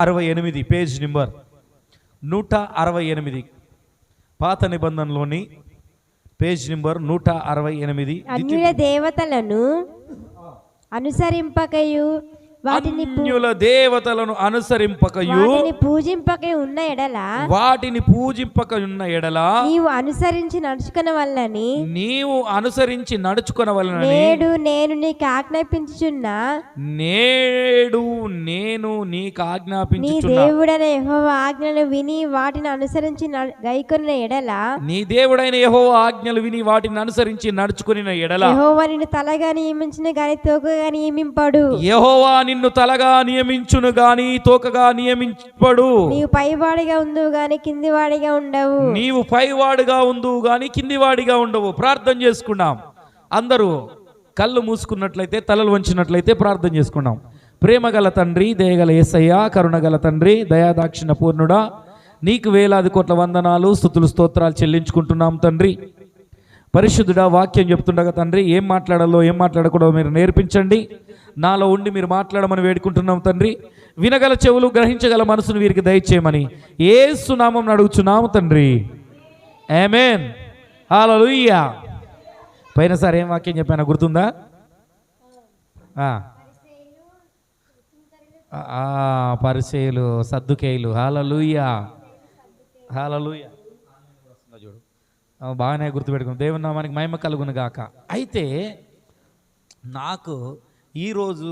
68 page number 168 పాత నిబంధనలోని page number 168. అన్యుల దేవతలను అనుసరింపకయు అన్యుల దేవతలను అనుసరింపకయు వాటిని పూజింపక ఉన్న ఎడల నీవు అనుసరించి నడుచుకొనవలెనని నేడు నేను నీకు ఆజ్ఞాపించుచున్నా నీ దేవుడైన యెహోవా ఆజ్ఞలు విని వాటిని అనుసరించి గైకొనిన ఎడల నీ దేవుడైన యెహోవా ఆజ్ఞలు విని వాటిని అనుసరించి నడుచుకొనిన ఎడల యెహోవా నిన్ను తలగా నియమించును గాని తోకగా నియమింపడు. యెహోవా నిన్ను తలగా నియమించును గాని తోకగా నియమింపడు. నీవు పైవాడిగా ఉందువు గాని కిందివాడిగా ఉండవు. నీవు పైవాడిగా ఉందువు గాని కిందివాడిగా ఉండవు. ప్రార్థన చేసుకున్నాం. అందరూ కళ్ళు మూసుకున్నట్లయితే తలలు వంచినట్లయితే ప్రార్థన చేసుకున్నాం. ప్రేమగల తండ్రి, దయగల యేసయ్య, కరుణగల తండ్రి, దయాదాక్షిణ పూర్ణుడా, నీకు వేలాది కోట్ల వందనాలు, స్తుతులు, స్తోత్రాలు చెల్లించుకుంటున్నాం తండ్రి. పరిశుద్ధుడా, వాక్యం చెప్తుండగా తండ్రి ఏం మాట్లాడాలో ఏం మాట్లాడకూడదో మీరు నేర్పించండి. నాలో ఉండి మీరు మాట్లాడమని వేడుకుంటున్నాం తండ్రి. వినగల చెవులు, గ్రహించగల మనసును వీరికి దయచేయమని యేసు నామమున అడుగుచున్నాము తండ్రి. ఆమేన్. హల్లెలూయా. పోయినసారి ఏం వాక్యం చెప్పాను గుర్తుందా? పరిసయ్యులు, సద్దుకేయులు. హల్లెలూయా, హల్లెలూయా. చూడు, బాగానే గుర్తుపెట్టుకున్నాం. దేవుని నామానికి మహిమ కలుగును గాక. అయితే నాకు ఈరోజు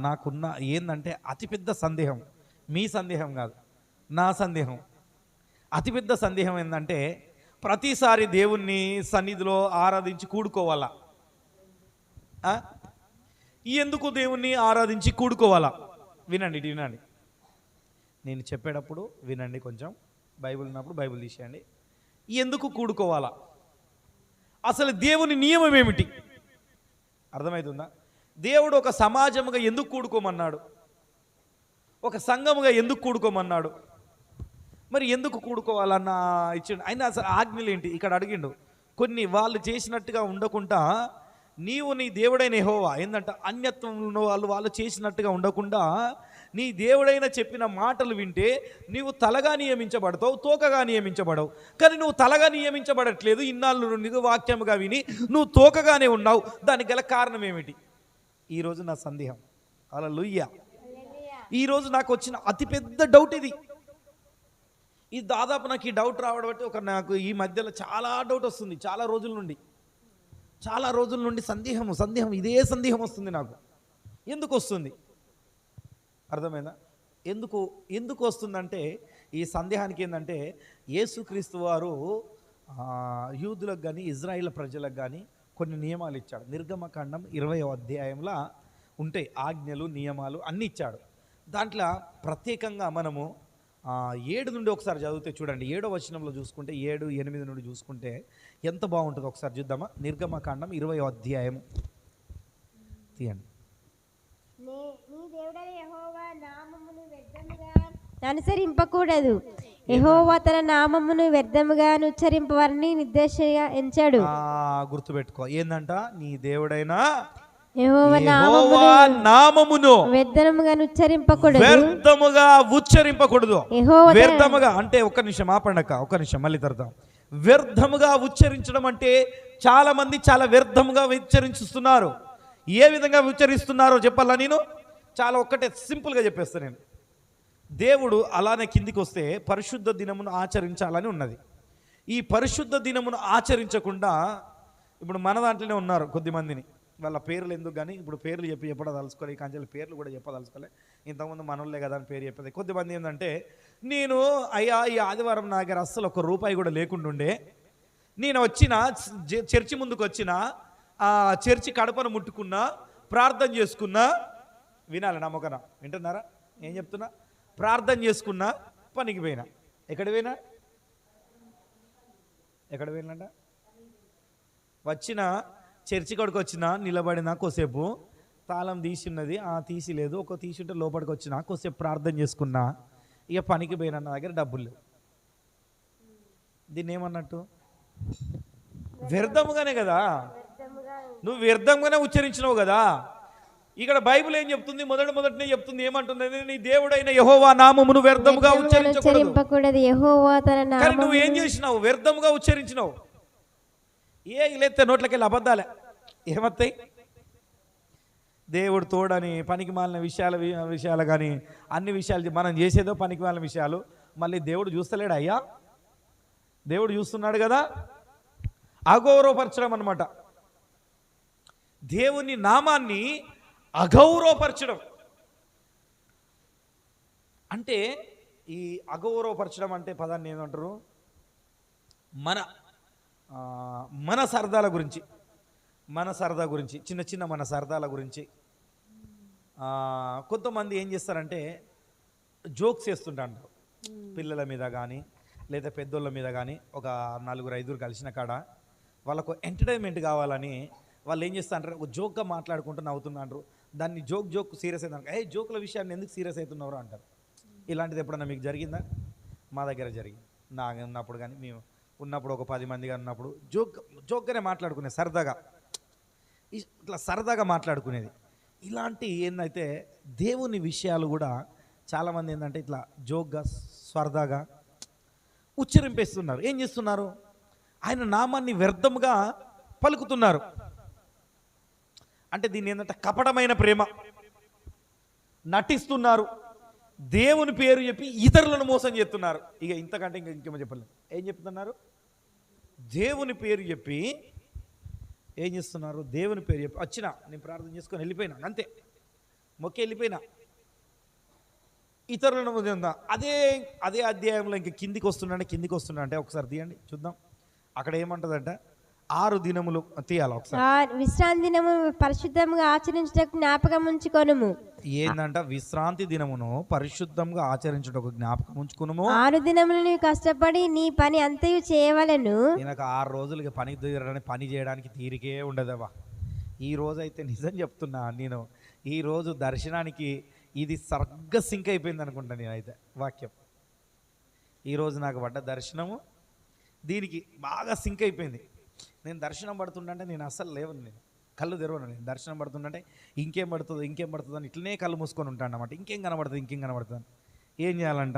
నాకున్న ఏంటంటే అతిపెద్ద సందేహం, మీ సందేహం కాదు, నా సందేహం. అతిపెద్ద సందేహం ఏంటంటే ప్రతిసారి దేవుణ్ణి సన్నిధిలో ఆరాధించి కూడుకోవాలా? ఎందుకు దేవుణ్ణి ఆరాధించి కూడుకోవాలా? వినండి, నేను చెప్పేటప్పుడు వినండి. కొంచెం బైబిల్ ఉన్నప్పుడు బైబిల్ తీసేయండి. ఎందుకు కూడుకోవాలా? అసలు దేవుని నియమం ఏమిటి? అర్థమవుతుందా? దేవుడు ఒక సమాజముగా ఎందుకు కూడుకోమన్నాడు? ఒక సంఘముగా ఎందుకు కూడుకోమన్నాడు? మరి ఎందుకు కూడుకోవాలన్న ఇచ్చిండు ఆయన. అసలు ఆజ్ఞలు ఏంటి ఇక్కడ అడిగిండు. కొన్ని వాళ్ళు చేసినట్టుగా ఉండకుండా నీవు నీ దేవుడైన యెహోవా ఏందంట, అన్యత్వంలో వాళ్ళు చేసినట్టుగా ఉండకుండా నీ దేవుడైన చెప్పిన మాటలు వింటే నీవు తలగా నియమించబడతావు, తోకగా నియమించబడవు. కానీ నువ్వు తలగా నియమించబడట్లేదు. ఇన్నాళ్ళు నీకు వాక్యముగా విని నువ్వు తోకగానే ఉన్నావు. దానికి గల కారణం ఏమిటి? ఈరోజు నా సందేహం. హల్లెలూయా. ఈరోజు నాకు వచ్చిన అతిపెద్ద డౌట్ ఇది. దాదాపు నాకు ఈ డౌట్ రావడం బట్టి నాకు ఈ మధ్యలో చాలా డౌట్ వస్తుంది. చాలా రోజుల నుండి సందేహం ఇదే సందేహం వస్తుంది నాకు. ఎందుకు వస్తుంది? అర్థమైందా? ఎందుకు వస్తుందంటే ఈ సందేహానికి ఏంటంటే యేసుక్రీస్తు వారు యూదులకు కానీ ఇజ్రాయిల్ ప్రజలకు కానీ కొన్ని నియమాలు ఇచ్చాడు. నిర్గమకాండం 20వ అధ్యాయంలో ఉంటాయి ఆజ్ఞలు, నియమాలు అన్నీ ఇచ్చాడు. దాంట్లో ప్రత్యేకంగా మనము 7 నుండి ఒకసారి చదివితే చూడండి. 7వ వచనంలో చూసుకుంటే 7, 8 నుండి చూసుకుంటే ఎంత బాగుంటుందో ఒకసారి చూద్దామా? నిర్గమకాండం 20వ అధ్యాయం తీయండి. అనుసరింపకూడదు. యెహోవా తన నామమును వ్యర్థముగా ఉచ్చరింపవారిని నిర్దేశంగా ఎంచాడు. గుర్తుపెట్టుకో, ఏందంట? నీ దేవుడైన యెహోవా నామమును వ్యర్థముగా ఉచ్చరింపకూడదు. వ్యర్థముగా అంటే ఒక్క నిమిషం మళ్ళీ తరదాం. వ్యర్థముగా ఉచ్చరించడం అంటే చాలా మంది చాలా వ్యర్థముగా ఉచ్చరిస్తున్నారు. ఏ విధంగా ఉచ్చరిస్తున్నారో చెప్పాలా? నేను చాలా ఒక్కటే సింపుల్గా చెప్పేస్తాను. నేను దేవుడు అలానే కిందికి వస్తే పరిశుద్ధ దినమును ఆచరించాలని ఉన్నది. ఈ పరిశుద్ధ దినమును ఆచరించకుండా ఇప్పుడు మన దాంట్లోనే ఉన్నారు కొద్దిమందిని. వాళ్ళ పేర్లు ఎందుకు కానీ ఇప్పుడు పేర్లు చెప్పదలుచుకోలే. ఈ కాంచెల పేర్లు కూడా చెప్పదలుచుకోలే. ఇంతకుముందు మనోళ్ళే కదా అని పేరు చెప్పేది. కొద్దిమంది ఏంటంటే నేను అయ్యా ఈ ఆదివారం నా దగ్గర అస్సలు ₹1 కూడా లేకుంటుండే, నేను వచ్చిన చర్చి ముందుకు వచ్చిన చర్చి కడపను ముట్టుకున్నా, ప్రార్థన చేసుకున్నా. వినాలి నమ్మకన, వింటున్నారా? ఏం చెప్తున్నా? ప్రార్థన చేసుకున్నా, పనికి పోయినా. ఎక్కడ పోయినంట? వచ్చిన చర్చి కాడికి వచ్చిన, నిలబడినా కొద్దిసేపు, తాళం తీసిన్నది తీసి లేదు, తీసుంటే లోపలికి వచ్చిన కొద్దిసేపు ప్రార్థన చేసుకున్నా, ఇక పనికి పోయినా. నా దగ్గర డబ్బులు లేవు. దీన్ని ఏమన్నట్టు? వ్యర్థముగానే కదా. నువ్వు వ్యర్థంగానే ఉచ్చరించినావు కదా. ఇక్కడ బైబిల్ ఏం చెప్తుంది? మొదటనే చెప్తుంది, ఏమంటుంది? నీ దేవుడైన యెహోవా నామమును వ్యర్థముగా ఉచ్చరింపకూడదు. యెహోవా తన కానీ నామమును నువ్వు ఏం చేసినావు? వ్యర్థముగా ఉచ్చరించినావు. లేతే నోట్లకెళ్ళి అబద్ధాలే ఏమత్తాయి? దేవుడు తోడని పనికి మాలిన విషయాలు కానీ అన్ని విషయాలు మనం చేసేదో పనికి మాలిన విషయాలు. మళ్ళీ దేవుడు చూస్తలేడు అయ్యా, దేవుడు చూస్తున్నాడు కదా. అగౌరవపరచడం అన్నమాట, దేవుని నామాన్ని అగౌరవపరచడం. అంటే ఈ అగౌరవపరచడం అంటే పదాన్ని ఏమంటారు? మన సరదాల గురించి, చిన్న చిన్న మన సరదాల గురించి కొంతమంది ఏం చేస్తారంటే జోక్స్ చేస్తుంటారు పిల్లల మీద కానీ లేదా పెద్దోళ్ళ మీద కానీ. ఒక 4-5 కలిసిన కాడ వాళ్ళకు ఎంటర్టైన్మెంట్ కావాలని వాళ్ళు ఏం చేస్తారంటారు, ఒక జోక్గా మాట్లాడుకుంటూ నవ్వుతున్నారు. దాన్ని జోక్ సీరియస్ అవుతున్నారు. జోకుల విషయాన్ని ఎందుకు సీరియస్ అవుతున్నారు అంటారు. ఇలాంటిది ఎప్పుడన్నా మీకు జరిగిందా? మా దగ్గర జరిగింది. నా ఉన్నప్పుడు కానీ మేము ఉన్నప్పుడు ఒక 10 మందిగా ఉన్నప్పుడు జోక్గానే మాట్లాడుకునేది, సరదాగా ఇట్లా సరదాగా మాట్లాడుకునేది. ఇలాంటి ఏంటంటే దేవుని విషయాలు కూడా చాలామంది ఏంటంటే ఇట్లా జోక్గా సరదాగా ఉచ్చరింపేస్తున్నారు. ఏం చేస్తున్నారు? ఆయన నామాన్ని వ్యర్థముగా పలుకుతున్నారు. అంటే దీన్ని ఏంటంటే కపటమైన ప్రేమ, నటిస్తున్నారు. దేవుని పేరు చెప్పి ఇతరులను మోసం చేస్తున్నారు. ఇక ఇంతకంటే ఇంకేమో చెప్పలేదు. ఏం చెప్తున్నారు? దేవుని పేరు చెప్పి ఏం చేస్తున్నారు? దేవుని పేరు చెప్పి వచ్చినా నేను ప్రార్థన చేసుకొని వెళ్ళిపోయినా, అంతే, మొక్కి వెళ్ళిపోయినా. ఇతరులను అదే అధ్యాయంలో ఇంక కిందికి వస్తున్నా అంటే ఒకసారి తీయండి చూద్దాం. అక్కడ ఏమంటుందంట, 6 దినములు తీయాలి ఒకసారి. విశ్రాంతి దినము పరిశుద్ధంగా ఆచరించుటకు జ్ఞాపకం ఉంచుకొనుము. ఏందంట? విశ్రాంతి దినమును పరిశుద్ధంగా ఆచరించుటకు జ్ఞాపకం ఉంచుకొనుము. 6 దినములు నీవు కష్టపడి నీ పని అంతయు చేయవలెను. నాకు 6 రోజులకి పని చేయడానికి తీరికే ఉండదవా. ఈ రోజు అయితే నిజం చెప్తున్నా, నేను ఈ రోజు దర్శనానికి ఇది సరిగ్గా సింక్ అయిపోయింది అనుకుంటా. నేనైతే వాక్యం ఈరోజు నాకు పడ్డ దర్శనము దీనికి బాగా సింక్ అయిపోయింది. నేను దర్శనం పడుతుంటే నేను అస్సలు లేవను, నేను కళ్ళు తెరవను. నేను దర్శనం పడుతుంటే ఇంకేం పడుతుందో అని ఇట్లనే కళ్ళు మూసుకొని ఉంటాను అన్నమాట. ఇంకేం కనబడుతుంది. ఏం చేయాలంట?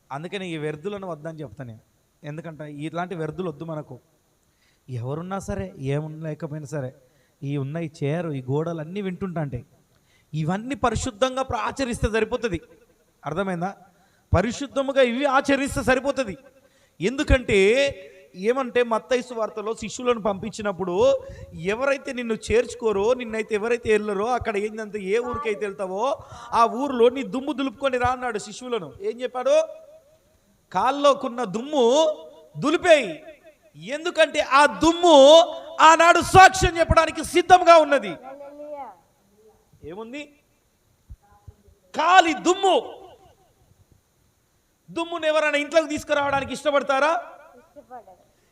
అందుకని ఈ వ్యర్థులను వద్దని చెప్తాను నేను. ఎందుకంటే ఇలాంటి వ్యర్థులు వద్దు మనకు. ఎవరున్నా సరే, లేకపోయినా సరే, ఈ చైరు, ఈ గోడలు అన్నీ వింటుంటా అంటే ఇవన్నీ పరిశుద్ధంగా ఆచరిస్తే సరిపోతుంది. అర్థమైందా? పరిశుద్ధముగా ఇవి ఆచరిస్తే సరిపోతుంది. ఎందుకంటే ఏమంటే మత్తయి సువార్తలో శిష్యులను పంపించినప్పుడు ఎవరైతే నిన్ను చేర్చుకోరో, నిన్నైతే ఎవరైతే వెళ్ళరో అక్కడ ఏంటంటే ఏ ఊరికైతే వెళ్తావో ఆ ఊరిలో నీ దుమ్ము దులుపుకొని రా అన్నాడు శిష్యులను. ఏం చెప్పాడు? కాల్లోకున్న దుమ్ము దులిపేయి. ఎందుకంటే ఆ దుమ్ము ఆనాడు సాక్ష్యం చెప్పడానికి సిద్ధంగా ఉన్నది. ఏముంది? కాలి దుమ్మును ఎవరైనా ఇంట్లోకి తీసుకురావడానికి ఇష్టపడతారా?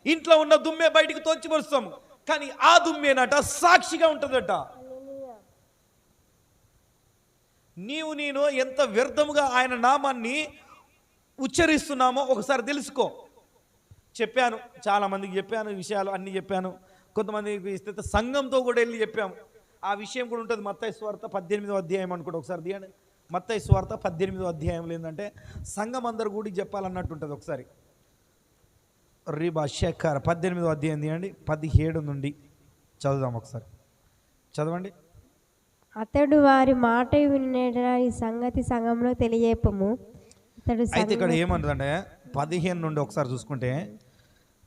ఇంట్లో ఉన్న దుమ్మే బయటికి తోచిపరుస్తాము, కానీ ఆ దుమ్మేనట సాక్షిగా ఉంటుందట. నేను ఎంత వ్యర్థముగా ఆయన నామాన్ని ఉచ్చరిస్తున్నామో ఒకసారి తెలుసుకో. చెప్పాను, చాలా మందికి చెప్పాను, విషయాలు అన్నీ చెప్పాను. కొంతమందికి ఇస్తే సంఘంతో కూడా వెళ్ళి చెప్పాము. ఆ విషయం కూడా ఉంటుంది. మత్తయి సువార్త 18వ అధ్యాయం అనుకుంటే ఒకసారి తీయండి. మత్తయి సువార్త 18వ అధ్యాయంలో ఏంటంటే సంఘం అందరు కూడా చెప్పాలన్నట్టు ఉంటుంది. ఒకసారి రీబా శేఖర్ 18వ అధ్యాయం తీయండి, 17 నుండి చదువుదాం. ఒకసారి చదవండి. అతడు వారి మాట వినేట ఈ సంగతి సంఘంలో తెలియజేపము. అయితే ఇక్కడ ఏమంటుందంటే 15 నుండి ఒకసారి చూసుకుంటే,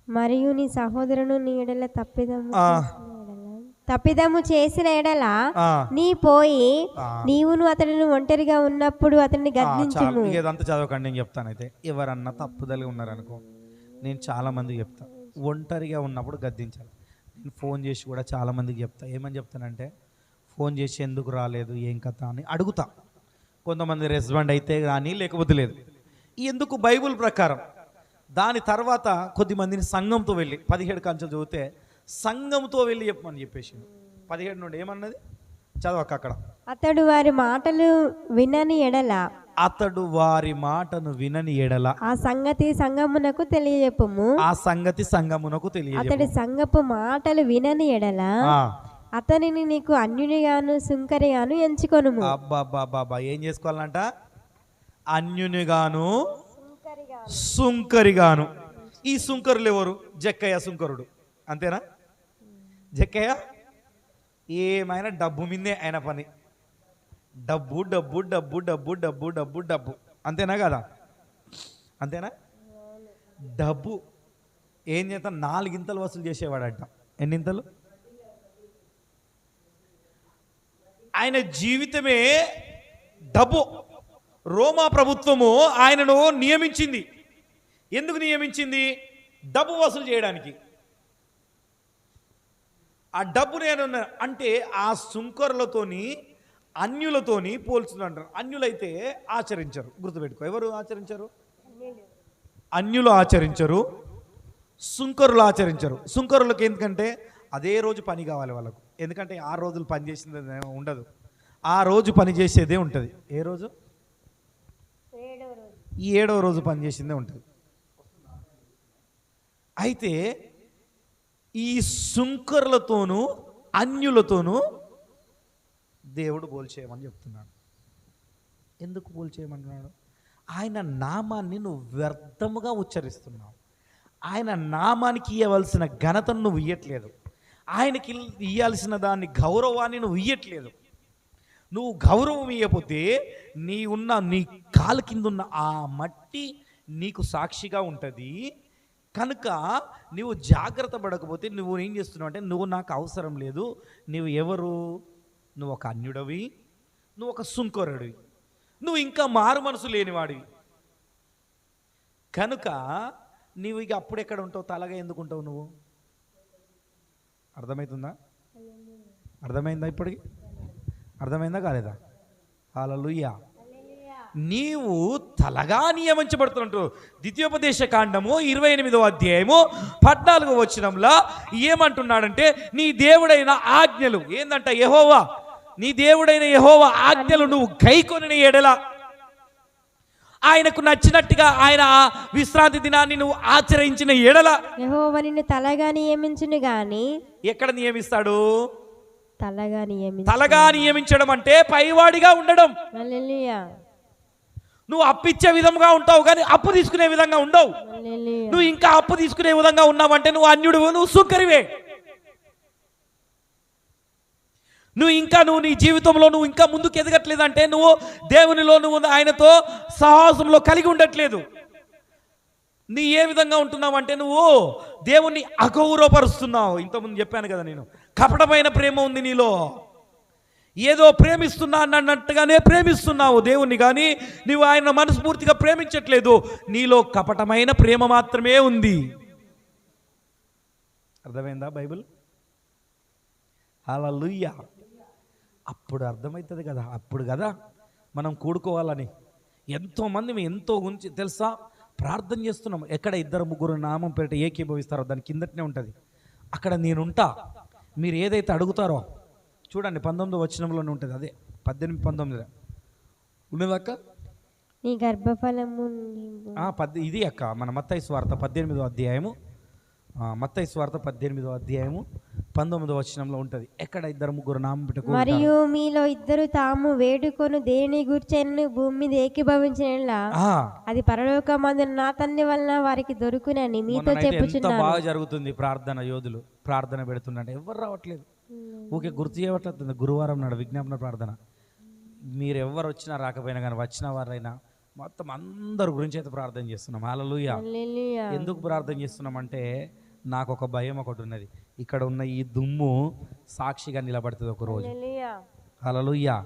మరియు నీ సహోదరును నీ ఎడల తప్పిదము చేసిన ఎడల నీ పోయి నీవును అతడిని ఒంటరిగా ఉన్నప్పుడు అతన్ని గద్దించుము. ఇదంతా చదవకండి, నేను చెప్తాను. అయితే ఎవరన్నా తప్పుదలిగా ఉన్నారనుకో, నేను చాలా మందికి చెప్తా, ఒంటరిగా ఉన్నప్పుడు గద్దించాలి. నేను ఫోన్ చేసి కూడా చాలా మందికి చెప్తా. ఏమని చెప్తానంటే, ఫోన్ చేసి ఎందుకు రాలేదు, ఏం కథ అని అడుగుతా. కొంతమంది రెస్పాండ్ అయితే కానీ లేకపోతే లేదు. ఎందుకు? బైబుల్ ప్రకారం. దాని తర్వాత కొద్దిమందిని సంఘంతో వెళ్ళి 17 కాంచెలు చదివితే సంఘంతో వెళ్ళి చెప్పమని చెప్పేసి 17 నుండి ఏమన్నది చదవక అక్కడ. అతడు వారి మాటలు వినని ఎడల ఆ సంగతి సంఘమునకు తెలియజెప్పుము. ఆ సంగతి సంఘమునకు తెలియజెప్పుము. అతడి సంఘపు మాటలు వినని ఎడల అతనిని నీకు అన్యునిగాను సుంకరిగాను ఎంచుకొనుము. అబ్బాబ్బాబ్బా, ఏం చేసుకోవాలంట? అన్యునిగాను సుంకరిగాను. ఈ సుంకరులు ఎవరు? జక్కయ్య సుంకరుడు, అంతేనా? జక్కయ్య ఏమైనా డబ్బు మీదే ఆయన పని. డబ్బు డబ్బు డబ్బు డబ్బు డబ్బు డబ్బు డబ్బు, అంతేనా కదా? అంతేనా? డబ్బు ఏం చేస్తా 4 ఇంతలు వసూలు చేసేవాడట. ఎన్నింతలు? ఆయన జీవితమే డబ్బు. రోమా ప్రభుత్వము ఆయనను నియమించింది. ఎందుకు నియమించింది? డబ్బు వసూలు చేయడానికి. ఆ డబ్బు నేను అంటే ఆ సుంకరులతోని అన్యులతోని పోల్చుతుంటారు. అన్యులైతే ఆచరించరు, గుర్తుపెట్టుకో. ఎవరు ఆచరించరు? అన్యులు ఆచరించరు, సుంకరులు ఆచరించరు. సుంకరులకు ఎందుకంటే అదే రోజు పని కావాలి వాళ్ళకు. ఎందుకంటే 6 రోజులు పని చేసింది ఉండదు, ఆ రోజు పని చేసేదే ఉంటుంది. ఏ రోజు? ఈ 7వ రోజు పని చేసిందే ఉంటుంది. అయితే ఈ సుంకరులతోనూ అన్యులతోనూ దేవుడు పోల్చేయమని చెప్తున్నాడు. ఎందుకు పోల్చేయమంటున్నాడు? ఆయన నామాన్ని నువ్వు వ్యర్థముగా ఉచ్చరిస్తున్నావు. ఆయన నామానికి ఇవ్వవలసిన ఘనతను నువ్వు ఇయ్యట్లేదు. ఆయనకి ఇవ్వాల్సిన దాన్ని, గౌరవాన్ని నువ్వు ఇయ్యట్లేదు. నువ్వు గౌరవం ఇవ్వకపోతే నీ కాలు కింద ఉన్న ఆ మట్టి నీకు సాక్షిగా ఉంటుంది. కనుక నువ్వు జాగ్రత్త పడకపోతే నువ్వు ఏం చేస్తున్నావు అంటే, నువ్వు నాకు అవసరం లేదు. నువ్వు ఎవరు? నువ్వు ఒక అన్యుడవి, నువ్వు ఒక సుంకరుడివి, నువ్వు ఇంకా మారు మనసు లేనివాడివి. కనుక నువ్వు ఇక అప్పుడెక్కడ ఉంటావు? తలగా ఎందుకు ఉంటావు నువ్వు? అర్థమవుతుందా? అర్థమైందా? ఇప్పటికి అర్థమైందా కాలేదా? హల్లెలూయా. నీవు తలగా నియమించబడుతున్నట్టు ద్వితీయోపదేశ కాండము 28వ అధ్యాయము 14వ వచనంలో ఏమంటున్నాడంటే, నీ దేవుడైన ఆజ్ఞలు ఏందంట? యెహోవా, నీ దేవుడైన యెహోవా ఆజ్ఞలు నువ్వు గైకొనిన ఎడల, ఆయనకు నచ్చినట్టుగా ఆయన విశ్రాంతి దినాన్ని నువ్వు ఆచరించిన ఎడల, యెహోవా నిన్ను తలగా నియమించును గాని. ఎక్కడ నియమిస్తాడు? తలగా నియమించడం అంటే పైవాడిగా ఉండడం. హల్లెలూయా. నువ్వు అప్పిచ్చే విధంగా ఉంటావు కానీ అప్పు తీసుకునే విధంగా ఉండవు. హల్లెలూయా. నువ్వు ఇంకా అప్పు తీసుకునే విధంగా ఉన్నావంటే నువ్వు అన్యుడివి, నువ్వు సుంకరివే. నువ్వు నీ జీవితంలో నువ్వు ఇంకా ముందుకు ఎదగట్లేదంటే నువ్వు దేవునిలో, నువ్వు ఆయనతో సహవాసంలో కలిగి ఉండట్లేదు. నీ ఏ విధంగా ఉంటున్నావు అంటే నువ్వు దేవుణ్ణి అగౌరవపరుస్తున్నావు. ఇంతకుముందు చెప్పాను కదా నేను, కపటమైన ప్రేమ ఉంది నీలో. ఏదో ప్రేమిస్తున్నా అన్నట్టుగానే ప్రేమిస్తున్నావు దేవుణ్ణి, కానీ నువ్వు ఆయన మనస్ఫూర్తిగా ప్రేమించట్లేదు. నీలో కపటమైన ప్రేమ మాత్రమే ఉంది. అర్థమైందా బైబిల్? హల్లెలూయా. అప్పుడు అర్థమవుతుంది కదా, అప్పుడు కదా మనం కూడుకోవాలని. ఎంతోమంది మేము ఎంతో గురించి తెలుసా ప్రార్థన చేస్తున్నాం. ఎక్కడ 2-3 నామం పేరిట ఏకీభవిస్తారో దాని కిందటనే ఉంటుంది. అక్కడ నేనుంటా, మీరు ఏదైతే అడుగుతారో చూడండి 19వ వచనంలోనే ఉంటుంది. అదే 18-19 ఉన్నదక్క. నీ గర్భఫలము ఇది అక్క మన మత్తయి సువార్త 18వ అధ్యాయము, మత్తయి సువార్త 18వ అధ్యాయము 19వ వచనంలో ఉంటుంది. ఎక్కడ 2-3 నామం పెట్టుకో. మరియు మీలో 2 తాము వేడుకొను దేని గుర్చెను భూమి మీద ఏకీభవించిన అది పరలోకమందు నా తండ్రి వలన వారికి దొరుకునని మీతో చెప్పుచున్నాను. బాగా జరుగుతుంది ప్రార్థన. యోధులు ప్రార్థన పెడుతుంటే ఎవరు రావట్లేదు. ఊకే గుర్తు చేయట్లేదు. గురువారం నాడు విజ్ఞాపన ప్రార్థన. మీరు ఎవరు వచ్చినా రాకపోయినా కానీ వచ్చిన వారైనా మొత్తం అందరి గురించి అయితే ప్రార్థన చేస్తున్నాం. హల్లెలూయా. ఎందుకు ప్రార్థన చేస్తున్నామంటే నాకు ఒక భయం ఒకటి ఉన్నది. ఇక్కడ ఉన్న ఈ దుమ్ము సాక్షిగా నిలబడుతుంది ఒకరోజు. హల్లెలూయా.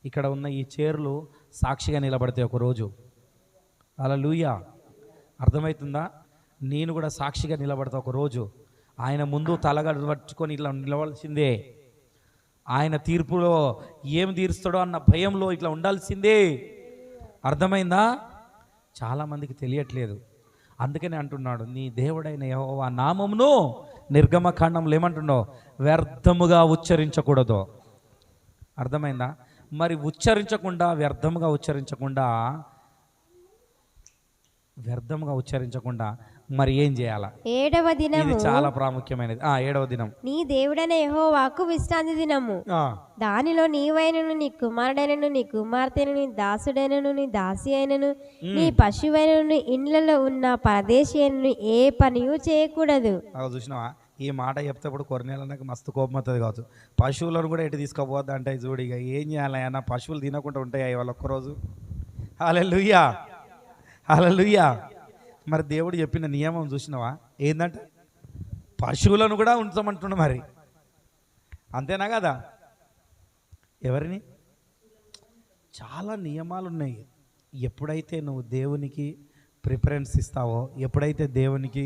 ఇక్కడ ఉన్న ఈ చైర్లు సాక్షిగా నిలబడతాయి ఒకరోజు. హల్లెలూయా. అర్థమవుతుందా? నేను కూడా సాక్షిగా నిలబడతా ఒకరోజు. ఆయన ముందు తలగడ పట్టుకొని ఇట్లా నిలవలసిందే. ఆయన తీర్పులో ఏం తీరుస్తాడో అన్న భయంలో ఇట్లా ఉండాల్సిందే. అర్థమైందా? చాలామందికి తెలియట్లేదు. అందుకనే అంటున్నాడు, నీ దేవుడైన యెహోవా నామమును నిర్గమకాండంలో ఏమంటున్నావు? వ్యర్థముగా ఉచ్చరించకూడదు. అర్థమైందా? మరి ఉచ్చరించకుండా, వ్యర్థముగా ఉచ్చరించకుండా మరి ఏం చేయాలా? ఏడవ ఇది దినము చాలా ప్రాముఖ్యమైనది. ఏడవ దినం నీ దేవుడైన యెహోవాకు విశ్రాంతి దినము. దానిలో నీవైనను, నీ కుమారుడైనను, నీ కుమార్తెను, నీ దాసుడైనను, నీ దాసి అయినను, నీ పశువైనను, ఇండ్లలో ఉన్న పరదేశి అయినను ఏ పనియు చేయకూడదు. చూసినావా? ఈ మాట చెప్తేప్పుడు కొరనేల నాకు మస్తు కోపం వస్తుంది కావచ్చు. పశువులను కూడా ఎటు తీసుకోపోద్ది అంటే చూడు, ఇక ఏం చేయాలి అన్న, పశువులు తినకుండా ఉంటాయి వాళ్ళు ఒక్కరోజు. హల్లెలూయా, హల్లెలూయా. మరి దేవుడు చెప్పిన నియమం చూసినావా? ఏంటంటే పశువులను కూడా ఉంచమంటుండ. మరి అంతేనా కదా? ఎవరిని? చాలా నియమాలు ఉన్నాయి. ఎప్పుడైతే నువ్వు దేవునికి ప్రిఫరెన్స్ ఇస్తావో, ఎప్పుడైతే దేవునికి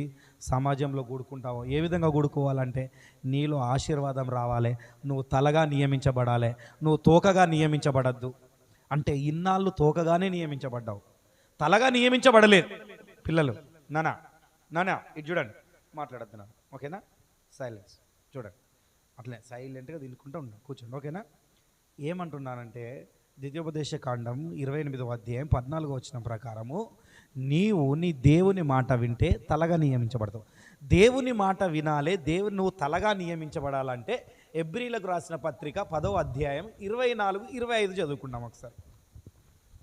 సమాజంలో కూడుకుంటావో, ఏ విధంగా కూడుకోవాలంటే నీలో ఆశీర్వాదం రావాలి, నువ్వు తలగా నియమించబడాలి, నువ్వు తోకగా నియమించబడద్దు. అంటే ఇన్నాళ్ళు తోకగానే నియమించబడ్డావు, తలగా నియమించబడలేదు. పిల్లలు నానా నానా ఇది చూడండి, మాట్లాడుతున్నాను ఓకేనా? సైలెన్స్ చూడండి, అట్లే సైలెంట్గా తినుకుంటూ ఉండండి, కూర్చోండి ఓకేనా? ఏమంటున్నానంటే ద్వితీయోపదేశ కాండం 28వ అధ్యాయం 14వ వచనం ప్రకారము నీవు నీ దేవుని మాట వింటే తలగా నియమించబడతావు. దేవుని మాట వినాలే, దేవుని నువ్వు తలగా నియమించబడాలంటే ఎబ్రీలకు రాసిన పత్రిక 10వ అధ్యాయం 24, 25 చదువుకున్నాం ఒకసారి.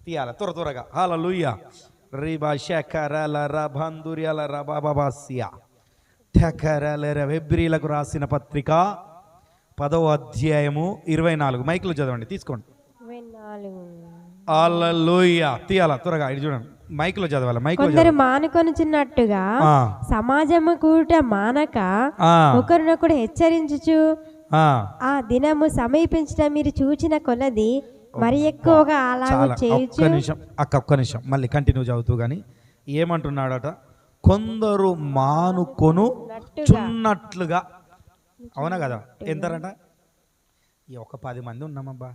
తీయాల త్వరగా. హల్లెలూయా. రిబా శకరల రబందుర్యల రబాబాసియా ఠకరల ఎబ్రీలకు రాసిన పత్రిక 10వ అధ్యాయము 24. మైక్లో చదవండి, తీసుకోండి. హల్లెలూయా. తీయాల త్వరగా, ఇది చూడండి, మైక్లో చదవాలి. కొందరు మానుకొనుచున్నట్టుగా సమాజము కూట మానక ఒకరినొకడు హెచ్చరించుచు ఆ దినము సమీపించడం మీరు చూచిన కొలది మరి ఎక్కువగా అలాగ చేయొచ్చు. ఒక్క నిమిషం మళ్ళీ కంటిన్యూ చదువుతూ కానీ ఏమంటున్నాడట? కొందరు మానుకొను చున్నట్లుగా. అవునా కదా? ఎంతరట? ఒక 10 మంది ఉన్నామబ్బా,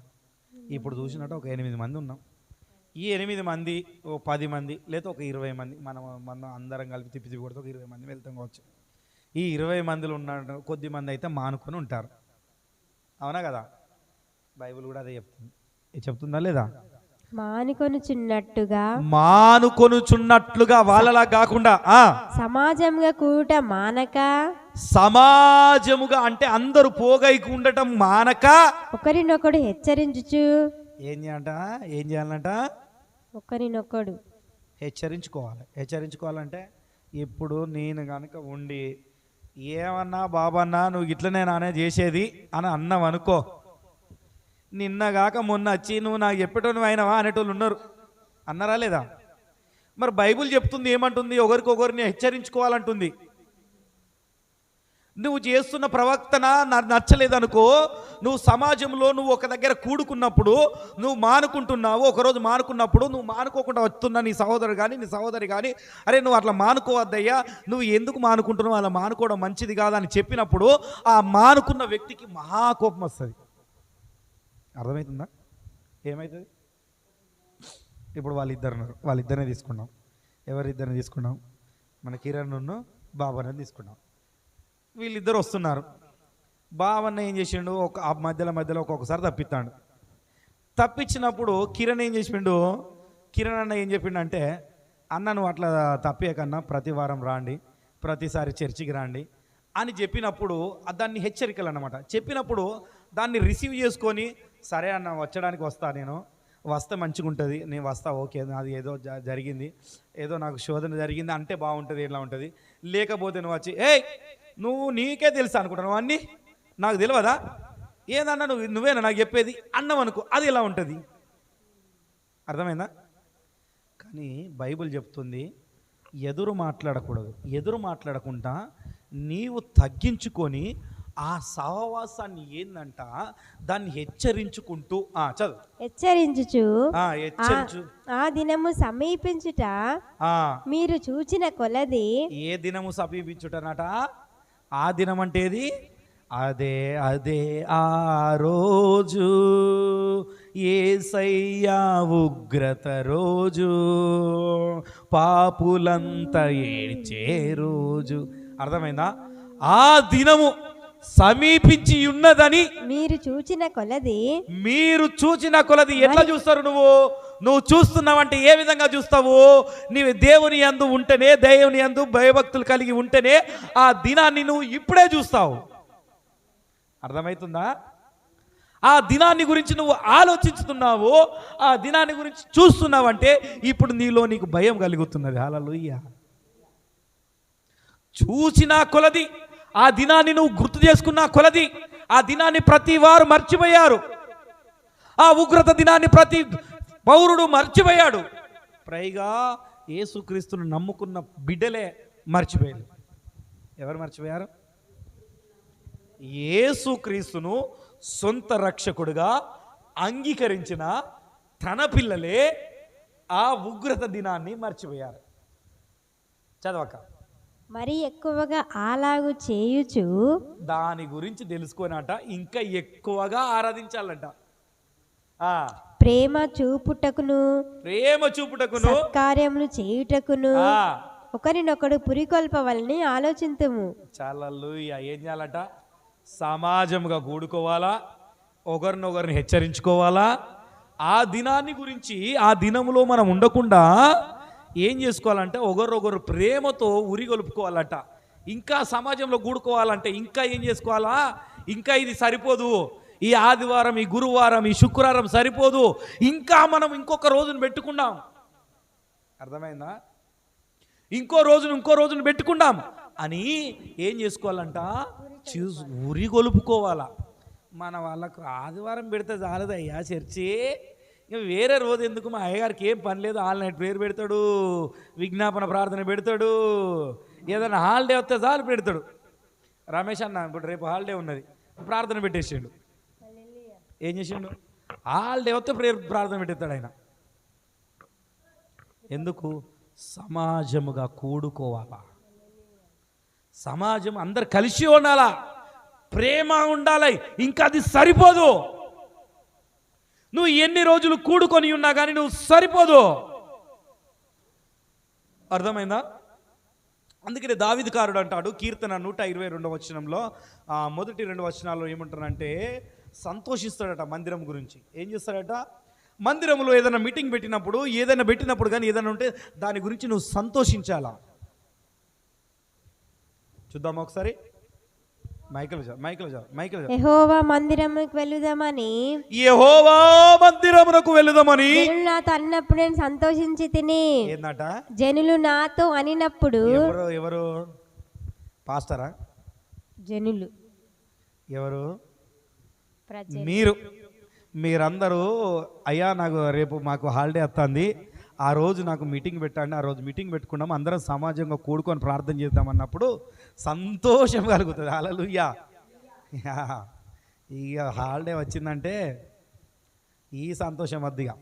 ఇప్పుడు చూసినట్టు ఒక 8 మంది ఉన్నాం. ఈ 8 మంది ఓ 10 మంది లేదా ఒక 20 మంది మనం అందరం కలిపి తిప్పి కొడితే ఒక 20 మంది వెళ్తాం కావచ్చు. ఈ 20 మందిలో ఉన్న కొద్ది మంది అయితే మానుకొని ఉంటారు. అవునా కదా? బైబిల్ కూడా అదే చెప్తుందా లేదా? మానుకొనుచున్నట్టుగా వాళ్ళలా కాకుండా సమాజముగా కూట మానక. సమాజముగా అంటే అందరూ పోగైకు ఉండటం మానక ఒకరినొకడు హెచ్చరించుచు. ఏం చేయాలంట? ఒకరినొకడు హెచ్చరించుకోవాలంటే ఇప్పుడు నేను కనుక ఉండి ఏమన్నా బాబన్నా నువ్వు ఇట్లనే నానే చేసేది అని అన్నావు అనుకో, నిన్నగాక మొన్న వచ్చి నువ్వు నాకు చెప్పేటోను అయినవా అనేటోళ్ళు ఉన్నారు. అన్నారా లేదా? మరి బైబిల్ చెప్తుంది ఏమంటుంది? ఒకరికొకరిని హెచ్చరించుకోవాలంటుంది. నువ్వు చేస్తున్న ప్రవర్తన నచ్చలేదనుకో, నువ్వు సమాజంలో నువ్వు ఒక దగ్గర కూడుకున్నప్పుడు నువ్వు మానుకుంటున్నావు, ఒకరోజు మానుకున్నప్పుడు నువ్వు మానుకోకుండా వస్తున్నా నీ సహోదరు కానీ నీ సహోదరి కానీ, అరే నువ్వు అట్లా మానుకోవద్దయ్యా, నువ్వు ఎందుకు మానుకుంటున్నావు, అలా మానుకోవడం మంచిది కాదని చెప్పినప్పుడు ఆ మానుకున్న వ్యక్తికి మహాకోపం వస్తుంది. అర్థమవుతుందా? ఏమవుతుంది? ఇప్పుడు వాళ్ళిద్దరినే తీసుకున్నాం. ఎవరిద్దరిని తీసుకున్నాం? మన కిరణ్ బాబాని తీసుకున్నాం. వీళ్ళిద్దరు వస్తున్నారు. బావన్న ఏం చేసిండు? ఆ మధ్యలో ఒక్కొక్కసారి తప్పిస్తాడు. తప్పించినప్పుడు కిరణ్ ఏం చేసిండు? కిరణ్ అన్న ఏం చెప్పిండు అంటే, అన్న నువ్వు అట్లా తప్పేకన్నా ప్రతి వారం రాండి, ప్రతిసారి చర్చికి రాండి అని చెప్పినప్పుడు దాన్ని హెచ్చరికలు అన్నమాట. చెప్పినప్పుడు దాన్ని రిసీవ్ చేసుకొని, సరే అన్న వచ్చడానికి వస్తా, నేను వస్తే మంచిగా ఉంటుంది, నేను వస్తా, ఓకే అది ఏదో జరిగింది, ఏదో నాకు శోధన జరిగింది అంటే బాగుంటుంది, ఎట్లా ఉంటుంది. లేకపోతే నువ్వు వచ్చి నువ్వు నీకే తెలుసా అనుకుంటున్నావు, అన్నీ నాకు తెలియదా, ఏదన్నా నువ్వేనా నాకు చెప్పేది అన్నం అనుకో, అది ఎలా ఉంటుంది? అర్థమైందా? కానీ బైబిల్ చెప్తుంది ఎదురు మాట్లాడకూడదు. ఎదురు మాట్లాడకుండా నీవు తగ్గించుకొని ఆ సహవాసాన్ని ఏందంట దాన్ని హెచ్చరించుకుంటూ చదువు. హెచ్చరించుచు ఆ దినము సమీపించుట మీరు చూచిన కొలది. ఏ దినము సమీపించుటనట? ఆ దినం అంటే ఏది? అదే ఆ రోజు యేసయ్యా ఉగ్రత రోజు, పాపులంతా ఏడ్చే రోజు. అర్థమైందా? ఆ దినము సమీపించి ఉన్నదని మీరు చూచిన కొలది. ఎట్లా చూస్తారు? నువ్వు నువ్వు చూస్తున్నావంటే ఏ విధంగా చూస్తావు? నీవు దేవుని యందు ఉంటేనే, దేవుని యందు భయభక్తులు కలిగి ఉంటేనే ఆ దినాన్ని నువ్వు ఇప్పుడే చూస్తావు. అర్థమవుతుందా? ఆ దినాన్ని గురించి నువ్వు ఆలోచిస్తున్నావు, ఆ దినాన్ని గురించి చూస్తున్నావంటే ఇప్పుడు నీకు భయం కలుగుతున్నది. హల్లెలూయా. చూసిన కొలది, ఆ దినాన్ని నువ్వు గుర్తు చేసుకున్న కొలది, ఆ దినాన్ని ప్రతి వారు మర్చిపోయారు. ఆ ఉగ్రత దినాన్ని ప్రతి పౌరుడు మర్చిపోయాడు. పైగా యేసుక్రీస్తును నమ్ముకున్న బిడ్డలే మర్చిపోయారు. ఎవరు మర్చిపోయారు? యేసుక్రీస్తును సొంత రక్షకుడుగా అంగీకరించిన తన పిల్లలే ఆ ఉగ్రత దినాన్ని మర్చిపోయారు. చదవక మరి ఎక్కువగా అలాగు చేయుచు దాని గురించి తెలుసుకోనట ఇంకా ఎక్కువగా ఆరాధించాలంట. ప్రేమ చూపుటకును కార్యములు చేయుటకును ఒకరినొకడు పురికొల్పవలని ఆలోచింతుము. చాలా ఏం చేయాలట? సమాజంగా కూడుకోవాలా, ఒకరినొకరిని హెచ్చరించుకోవాలా. ఆ దినాన్ని గురించి, ఆ దినములో మనం ఉండకుండా ఏం చేసుకోవాలంటే ఒకరొకరు ప్రేమతో ఉరిగొలుపుకోవాలట. ఇంకా సమాజంలో కూడుకోవాలంటే ఇంకా ఏం చేసుకోవాలా? ఇంకా ఇది సరిపోదు, ఈ ఆదివారం, ఈ గురువారం, ఈ శుక్రవారం సరిపోదు, ఇంకా మనం ఇంకొక రోజును పెట్టుకున్నాం. అర్థమైందా? ఇంకో రోజును పెట్టుకున్నాం అని ఏం చేసుకోవాలంట? ఉరిగొలుపుకోవాలా. మన వాళ్ళకు ఆదివారం పెడితే చాలదయ్యా చర్చి, ఇంకా వేరే రోజు ఎందుకు? మా అయ్యగారికి ఏం పని లేదు, ఆల్ నైట్ ప్రేయర్ పెడతాడు, విజ్ఞాపన ప్రార్థన పెడతాడు, ఏదైనా హాలిడే వస్తే చాలు పెడతాడు. రమేష్ అన్న ఇప్పుడు రేపు హాలిడే ఉన్నది, ప్రార్థన పెట్టేసిండు. ఏం చేసిండు? హాలిడే వస్తే ప్రార్థన పెట్టేస్తాడు ఆయన. ఎందుకు? సమాజముగా కూడుకోవాలా, సమాజం అందరు కలిసి ఉండాలా, ప్రేమ ఉండాలి. ఇంకా అది సరిపోదు. నువ్వు ఎన్ని రోజులు కూడుకొని ఉన్నా కానీ నువ్వు సరిపోదు. అర్థమైందా? అందుకనే దావీదుకారుడు అంటాడు, కీర్తన 122వ వచనంలో మొదటి 2 వచనాల్లో ఏమంటారంటే సంతోషిస్తాడట మందిరం గురించి. ఏం చేస్తాడట? మందిరంలో ఏదైనా మీటింగ్ పెట్టినప్పుడు, ఏదైనా పెట్టినప్పుడు కానీ ఏదైనా ఉంటే దాని గురించి నువ్వు సంతోషించాలా. చూద్దామా ఒకసారి? యెహోవా మందిరమునకు వెళ్ళుదామని నాతో అన్నప్పుడు నేను సంతోషించి తిని. జనులు నాతో అనినప్పుడు. ఎవరు? పాస్టరా? జనులు ఎవరు? మీరందరూ అయ్యా నాకు రేపు మాకు హాలిడే వస్తుంది, ఆ రోజు నాకు మీటింగ్ పెట్టండి, ఆ రోజు మీటింగ్ పెట్టుకున్నాం, అందరం సమాజంగా కూడుకొని ప్రార్థన చేద్దామన్నప్పుడు సంతోషం కలుగుతుంది. హల్లెలూయా. ఇక హాలిడే వచ్చిందంటే ఈ సంతోషం వద్దిగా,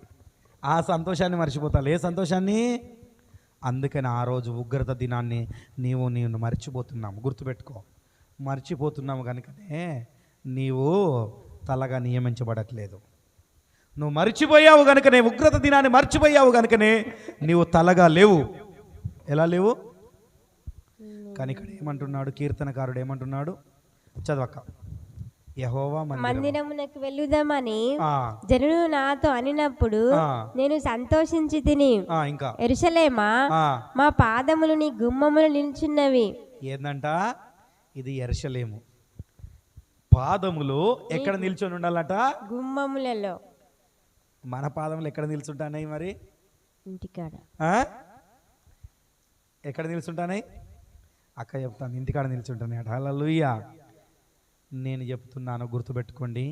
ఆ సంతోషాన్ని మర్చిపోతాను. ఏ సంతోషాన్ని? అందుకని ఆ రోజు ఉగ్రత దినాన్ని నేను మర్చిపోతున్నాము. గుర్తుపెట్టుకో, మర్చిపోతున్నాము కనుకనే నీవు తలగా నియమించబడట్లేదు. నువ్వు మర్చిపోయావు కనుకనే, ఉగ్రత దినాన్ని మర్చిపోయావు కనుకనే నీవు తలగా లేవు. ఎలా లేవు? కానీ ఇక్కడ ఏమంటున్నాడు కీర్తనకారుడు? ఏమంటున్నాడు? చదవక. యెహోవా మందిరమునకు వెళ్ళుదామని జనులు నాతో అనినప్పుడు నేను సంతోషించి తిని. ఇంకా యెరూషలేమా, మా పాదములు నీ గుమ్మములు నిల్చున్నవి. ఏందంట? ఇది యెరూషలేము. పాదములు ఎక్కడ నిల్చొని ఉండాలట? గుమ్మములలో. మన పాదములు ఎక్కడ నిల్చుంటాయి మరి? ఇంటికాడ. ఎక్కడ నిల్చుంటాయి? అక్క చెప్తాను, ఇంటికాడ నిల్చుంటాయి అట. హల్లెలూయా. నేను చెప్తున్నాను, గుర్తుపెట్టుకోండి.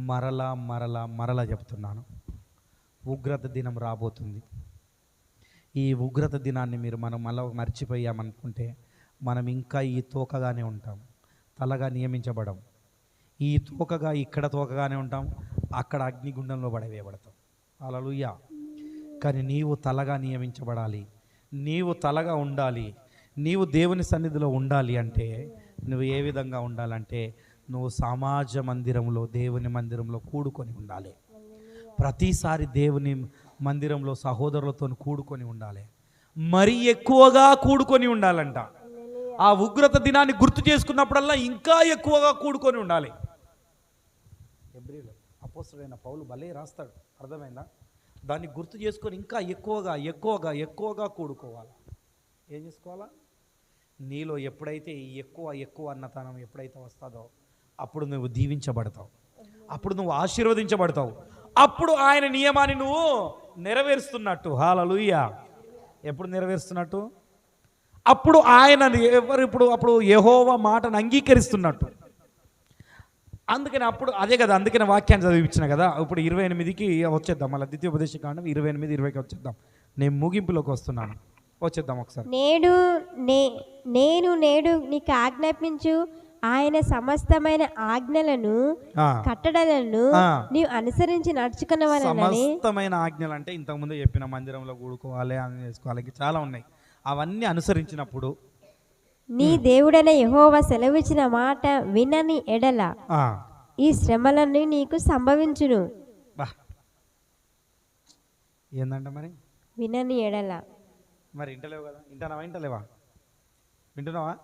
మరలా చెప్తున్నాను, ఉగ్రత దినం రాబోతుంది. ఈ ఉగ్రత దినాన్ని మనం మళ్ళీ మర్చిపోయామనుకుంటే మనం ఇంకా ఈ తోకగానే ఉంటాం, తలగా నియమించబడం. ఈ తోకగా ఇక్కడ తోకగానే ఉంటాం, అక్కడ అగ్నిగుండంలో పడవేయబడతాం. హల్లెలూయా. కానీ నీవు తలగా నియమించబడాలి, నీవు తలగా ఉండాలి, నీవు దేవుని సన్నిధిలో ఉండాలి. అంటే నువ్వు ఏ విధంగా ఉండాలంటే నువ్వు సమాజ మందిరంలో, దేవుని మందిరంలో కూడుకొని ఉండాలి. ప్రతిసారి దేవుని మందిరంలో సహోదరులతో కూడుకొని ఉండాలి. మరీ ఎక్కువగా కూడుకొని ఉండాలంట. ఆ ఉగ్రత దినాన్ని గుర్తు చేసుకున్నప్పుడల్లా ఇంకా ఎక్కువగా కూడుకొని ఉండాలి. అపోస్తలుడైన పౌలు భలే రాస్తాడు. అర్థమైందా? దాన్ని గుర్తు చేసుకొని ఇంకా ఎక్కువగా ఎక్కువగా ఎక్కువగా కూడుకోవాలి. ఏం చేసుకోవాలా? నీలో ఎప్పుడైతే ఈ ఎక్కువ అన్నతనం ఎప్పుడైతే వస్తుందో అప్పుడు నువ్వు దీవించబడతావు, అప్పుడు నువ్వు ఆశీర్వదించబడతావు, అప్పుడు ఆయన నియమాన్ని నువ్వు నెరవేరుస్తున్నట్టు. హల్లెలూయా. ఎప్పుడు నెరవేరుస్తున్నట్టు? అప్పుడు ఆయన అప్పుడు యెహోవా మాటను అంగీకరిస్తున్నట్టు. అందుకని అప్పుడు అదే కదా, అందుకని వాక్యాన్ని చదివించిన కదా. ఇప్పుడు 28కి వచ్చేద్దాం, మళ్ళీ ద్వితీయోపదేశకాండం 28, 20కి వచ్చేద్దాం. నేను ముగింపులోకి వస్తున్నాను, వచ్చేద్దాం ఒకసారి. నేను నీకు ఆజ్ఞాపించు ఆయన సమస్తమైన ఆజ్ఞలను కట్టడలను నీవు అనుసరించి నడుచుకున్నవారని. సమస్తమైన ఆజ్ఞలు అంటే ఇంతకుముందు చెప్పిన మందిరంలో కూడుకోవాలి, అని చేసుకోవాలి, చాలా ఉన్నాయి. అవన్నీ అనుసరించినప్పుడు నీ దేవుడైన యెహోవా సెలవిచ్చిన మాట వినని ఎడల ఈ శ్రమలన్నీ నీకు సంభవించును. ఏందంట మరి? వినని ఎడల. మరి ఇంటలేవు కదా? ఇంటనావా? ఇంటలేవా? వింటున్నావా?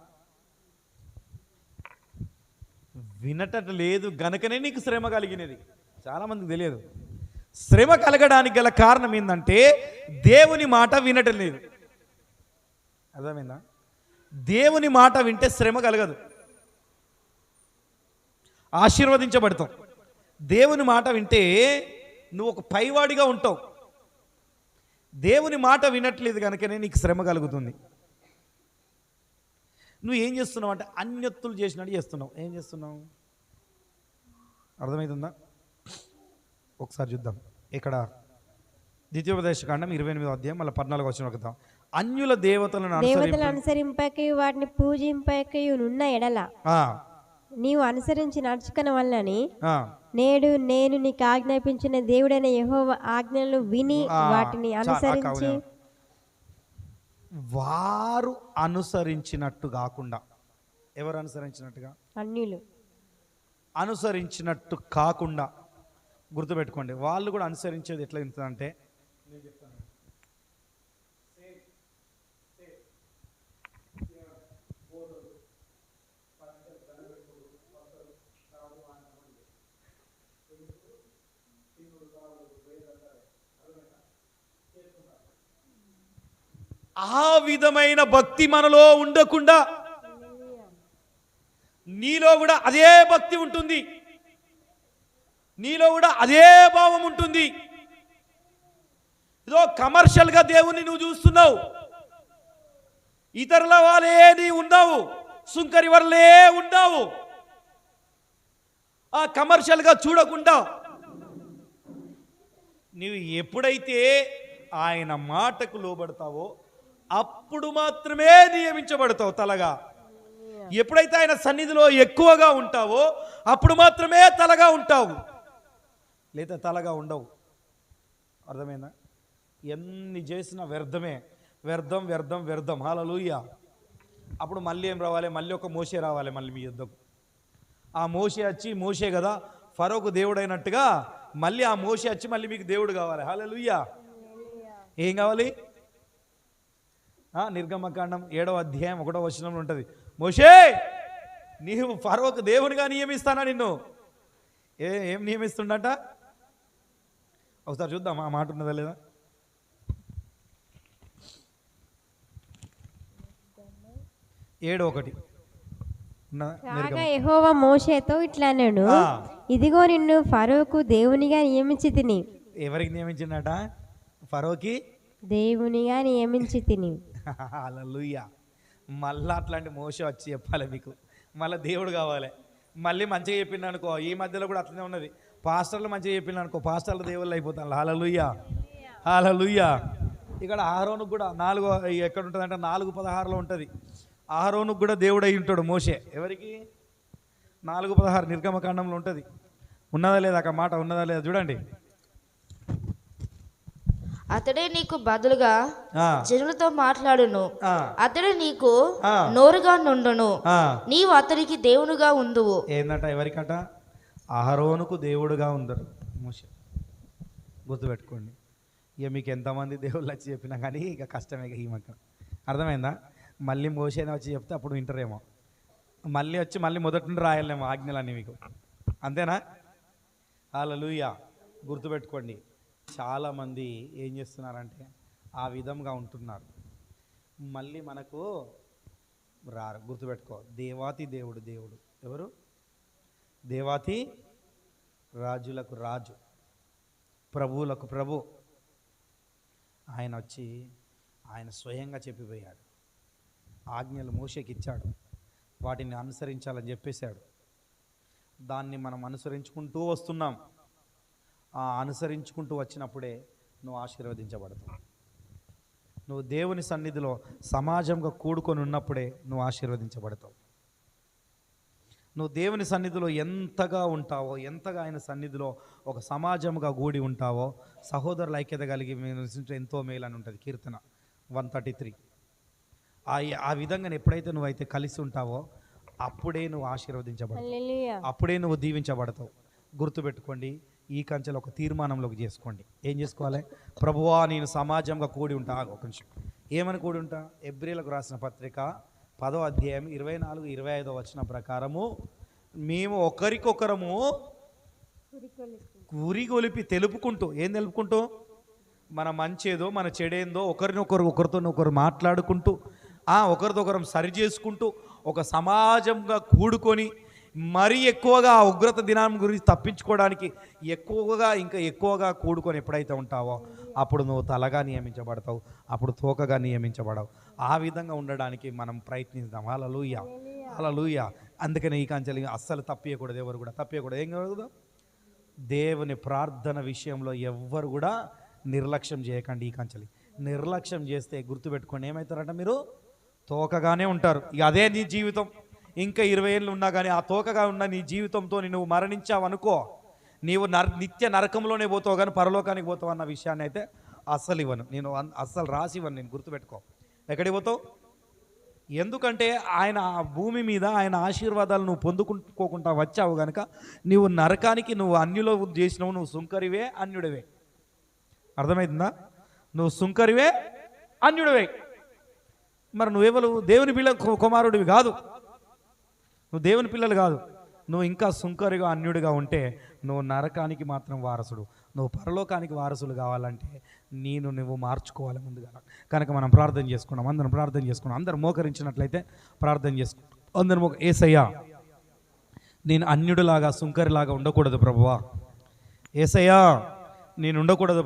వినటం లేదు గనుకనే నీకు శ్రమ కలిగినది. చాలామందికి తెలియదు. శ్రమ కలగడానికి గల కారణం ఏంటంటే దేవుని మాట వినటం లేదు. అర్థమైందా? దేవుని మాట వింటే శ్రమ కలగదు, ఆశీర్వదించబడతావు. దేవుని మాట వింటే నువ్వు ఒక పైవాడిగా ఉంటావు. దేవుని మాట వినట్లేదు కనుకనే నీకు శ్రమ కలుగుతుంది. నువ్వు ఏం చేస్తున్నావు అంటే అన్యత్తులు చేసినట్టు చేస్తున్నావు. ఏం చేస్తున్నావు? అర్థమవుతుందా? ఒకసారి చూద్దాం. ఇక్కడ ద్వితీయోపదేశకాండం 28వ అధ్యాయం మళ్ళీ 14వ వచనం వద్దాం. అన్యుల దేవతలను అనుసరింపకయు వాటిని పూజింపకయు నున్న ఎడల నీవు అనుసరించి నడుచుకున్న వల్లని నేను నీకు ఆజ్ఞాపించిన దేవుడైన యెహోవా ఆజ్ఞలను విని వాటిని అనుసరించి. వారు అనుసరించినట్టు కాకుండా, ఎవరు అనుసరించినట్టుగా? అన్యులు అనుసరించినట్టు కాకుండా. గుర్తుపెట్టుకోండి, వాళ్ళు కూడా అనుసరించేది ఎట్లా అంటే, ఆ విధమైన భక్తి మనలో ఉండకుండా నీలో కూడా అదే భక్తి ఉంటుంది, నీలో కూడా అదే భావం ఉంటుంది. ఇదో కమర్షియల్గా దేవుణ్ణి నువ్వు చూస్తున్నావు, ఇతరుల వాళ్ళే నీ ఉన్నావు, సుంకరి వరలే ఉన్నావు. ఆ కమర్షియల్గా చూడకుండా నీవు ఎప్పుడైతే ఆయన మాటకు లోబడతావో అప్పుడు మాత్రమే నియమించబడతావు తలగా. ఎప్పుడైతే ఆయన సన్నిధిలో ఎక్కువగా ఉంటావో అప్పుడు మాత్రమే తలగా ఉంటావు, లేదా తలగా ఉండవు. అర్థమైందా? ఎన్ని చేసినా వ్యర్థమే, వ్యర్థం వ్యర్థం వ్యర్థం. హల్లెలూయా. అప్పుడు మళ్ళీ ఏం రావాలి? మళ్ళీ ఒక మోషే రావాలి మళ్ళీ మీ యుద్ధకు. ఆ మోషే వచ్చి, మోషే కదా ఫరోకు దేవుడు అయినట్టుగా, మళ్ళీ ఆ మోషే వచ్చి మళ్ళీ మీకు దేవుడు కావాలి. హల్లెలూయా. ఏం కావాలి? నిర్గమకాండం 7వ అధ్యాయం 1వ వచనంలో ఉంటుంది, మోషే నీవు ఫరోకు దేవుడిగా నియమిస్తానా నిన్ను. ఏం నియమిస్తుండట? ఒకసారి చూద్దాం ఆ మాట ఉన్నదా లేదా. ఏడు ఒకటి. యెహోవా మోషేతో ఇట్లా అన్నాడు, ఇదిగో నిన్ను ఫరోకు దేవునిగా నియమించి తిని. ఎవరికి నియమించిందట? ఫరోకి దేవునిగా నియమించి తిని. హల్లెలూయా. మళ్ళీ అట్లాంటి మోషే వచ్చి చెప్పాలి మీకు, మళ్ళీ దేవుడు కావాలి. మళ్ళీ మంచిగా చెప్పిండు అనుకో, ఈ మధ్యలో కూడా అట్లనే ఉన్నది. పాస్టర్లు మంచిగా చెప్పిండు అనుకో, పాస్టర్లు దేవుళ్ళు అయిపోతాను. హల్లెలూయా, హల్లెలూయా. ఇక్కడ ఆరోనుకు కూడా 4 ఎక్కడ ఉంటుంది అంటే 4:16లో ఉంటుంది. ఆరోనుకు కూడా దేవుడు అయి ఉంటాడు మోషే. ఎవరికి? 4:16 నిర్గమకాండంలో ఉంటుంది. ఉన్నదా లేదా అక్కడ మాట? ఉన్నదా లేదా చూడండి. అతడే నీకు బదులుగా జనులతో మాట్లాడును, అతడే నీకు నోరుగా నుండును, నీవు అతనికి దేవునుగా ఉందువు. ఏందట? ఎవరికట? అహరోనుకు దేవుడుగా ఉందరు మోషే. గుర్తుపెట్టుకోండి. ఇక మీకు ఎంతమంది దేవుళ్ళు వచ్చి చెప్పినా కానీ ఇక కష్టమే ఈ మక్క. అర్థమైందా? మళ్ళీ మోషేనే వచ్చి చెప్తే అప్పుడు వింటారేమో, మళ్ళీ వచ్చి మళ్ళీ మొదటి నుండి రాయాలేమో ఆజ్ఞలన్నీ మీకు. అంతేనా? హల్లెలూయా. గుర్తుపెట్టుకోండి, చాలామంది ఏం చేస్తున్నారంటే ఆ విధంగా ఉంటున్నారు. మళ్ళీ మనకు రారు. గుర్తుపెట్టుకో, దేవాతి దేవుడు దేవుడు ఎవరు? దేవాతి రాజులకు రాజు, ప్రభువులకు ప్రభు. ఆయన వచ్చి ఆయన స్వయంగా చెప్పిపోయాడు. ఆజ్ఞలు మోషేకి ఇచ్చాడు, వాటిని అనుసరించాలని చెప్పేశాడు. దాన్ని మనం అనుసరించుకుంటూ వస్తున్నాం. ఆ అనుసరించుకుంటూ వచ్చినప్పుడే నువ్వు ఆశీర్వదించబడతావు. నువ్వు దేవుని సన్నిధిలో సమాజంగా కూడుకొని ఉన్నప్పుడే నువ్వు ఆశీర్వదించబడతావు. నువ్వు దేవుని సన్నిధిలో ఎంతగా ఉంటావో, ఎంతగా ఆయన సన్నిధిలో ఒక సమాజంగా కూడి ఉంటావో, సహోదరుల ఐక్యత కలిగి ఎంతో మేలు అని ఉంటుంది కీర్తన 133. ఆ విధంగా ఎప్పుడైతే నువ్వైతే కలిసి ఉంటావో అప్పుడే నువ్వు ఆశీర్వదించబడతావు, హల్లెలూయా. అప్పుడే నువ్వు దీవించబడతావు. గుర్తుపెట్టుకోండి, ఈ కంచెలో ఒక తీర్మానంలోకి చేసుకోండి. ఏం చేసుకోవాలి? ప్రభువా నేను సమాజంగా కూడి ఉంటా. ఒక నిమిషం, ఏమని కూడి ఉంటా? ఎబ్రీలకు రాసిన పత్రిక 10వ అధ్యాయం 24-25 వచనం ప్రకారము మేము ఒకరికొకరము ఉరిగొలిపి తెలుపుకుంటూ, ఏం తెలుపుకుంటూ? మన మంచేదో మన చెడేందో ఒకరితో మాట్లాడుకుంటూ, ఒకరిదొకరం సరి చేసుకుంటూ, ఒక సమాజంగా కూడుకొని మరీ ఎక్కువగా ఆ ఉగ్రత దినం గురించి తప్పించుకోవడానికి ఇంకా ఎక్కువగా కూడుకొని ఎప్పుడైతే ఉంటావో అప్పుడు నువ్వు తలగా నియమించబడతావు, అప్పుడు తోకగా నియమించబడవు. ఆ విధంగా ఉండడానికి మనం ప్రయత్నిద్దాం. హల్లెలూయా, హల్లెలూయా. అందుకని ఈ కంచెలు అస్సలు తప్పియకూడదు, ఎవరు కూడా తప్పియకూడదు. ఏం కలుగుతాం? దేవుని ప్రార్థన విషయంలో ఎవ్వరు కూడా నిర్లక్ష్యం చేయకండి. ఈ కంచెలు నిర్లక్ష్యం చేస్తే గుర్తుపెట్టుకోండి, ఏమవుతారంట? మీరు తోకగానే ఉంటారు. ఇక అదే నీ జీవితం. ఇంకా 20 ఏళ్ళు ఉన్నా కానీ ఆ తోకగా ఉన్న నీ జీవితంతో నువ్వు మరణించావు అనుకో, నీవు నిత్య నరకంలోనే పోతావు కానీ పరలోకానికి పోతావు అన్న విషయాన్ని అయితే అస్సలు ఇవ్వను నేను, అస్సలు రాసి ఇవ్వను నేను. గుర్తుపెట్టుకో, ఎక్కడికి పోతావు? ఎందుకంటే ఆయన భూమి మీద ఆయన ఆశీర్వాదాలు నువ్వు పొందుకోకుండా వచ్చావు కనుక నువ్వు నరకానికి, నువ్వు అన్యులో చేసినావు. నువ్వు సుంకరివే, అన్యుడివే. అర్థమవుతుందా? నువ్వు సుంకరివే, అన్యుడివే. మరి నువ్వెవరు? దేవుని పిల్ల కుమారుడివి కాదు, నువ్వు దేవుని పిల్లలు కాదు. నువ్వు ఇంకా సుంకరిగా, అన్యుడిగా ఉంటే నువ్వు నరకానికి మాత్రం వారసుడు. నువ్వు పరలోకానికి వారసులు కావాలంటే నువ్వు మార్చుకోవాలి ముందుగా. కనుక మనం ప్రార్థన చేసుకున్నాం, అందరం ప్రార్థన చేసుకున్నాం. అందరం మోకరించినట్లయితే ప్రార్థన చేసుకుంటాం. అందరం యేసయ్యా నేను అన్యుడిలాగా సుంకరిలాగా ఉండకూడదు ప్రభువా. యేసయ్యా నేను ఉండకూడదు